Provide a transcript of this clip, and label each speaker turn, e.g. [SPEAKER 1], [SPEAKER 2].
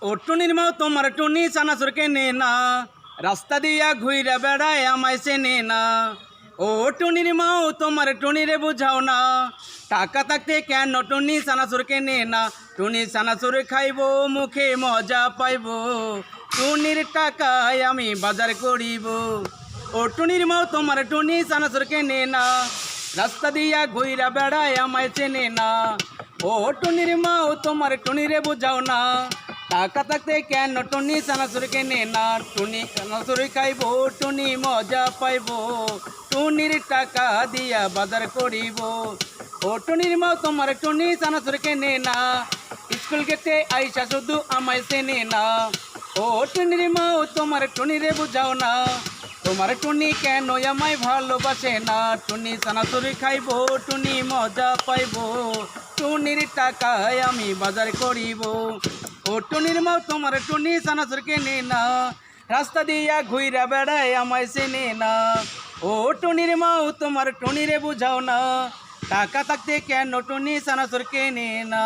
[SPEAKER 1] ও টুনির মাও তোমার টুনি চানাচুর কেনে না, রাস্তা দিয়া ঘুইরা বেড়ায় আমায় চেনে না। ও টুনির মাও তোমার টুনিরে বুঝাও না, টাকা থাকতে কেন টুনি চানাচুর কেনে না। টুনি চানাচুর খাইব মুখে মজা পাইব, টুনির টাকায় আমি বাজার করিব। ও টুনির মাও তোমার টুনি চানাচুর কেনে না, রাস্তা দিয়া ঘুইরা বেড়ায় আমায় চেনে না। ও টুনির মাও তোমার টুনিরে বুঝাও না, টাকা থাকতে কেন টুনি চানাচুর কেনে না। টুনি চানাচুর খাইব টুনি মজা পাইব, টুনির টাকা দিয়া বাজার করিব। ও টুনির মাও তোমার টুনি চানাচুর কেনে না, স্কুল গেটে আইসা শুধু আমায় চেনে না। ও টুনির মাও তোমার টুনিরে বুঝাও না, তোমার টুনি কেন আমায় ভালোবাসে না। টুনি চানাচুর খাইব টুনি মজা পাইব, টুনির টাকায় আমি বাজার করিব। ও টুনির মাও তোমার টুনি চানাচুর কেনে না, রাস্তা দিয়া ঘুইরা বেড়ায় আমায় চেনে না। ও টুনির মাও তোমার টুনিরে বুঝাও না, টাকা থাকতে কেন টুনি চানাচুর কেনে না।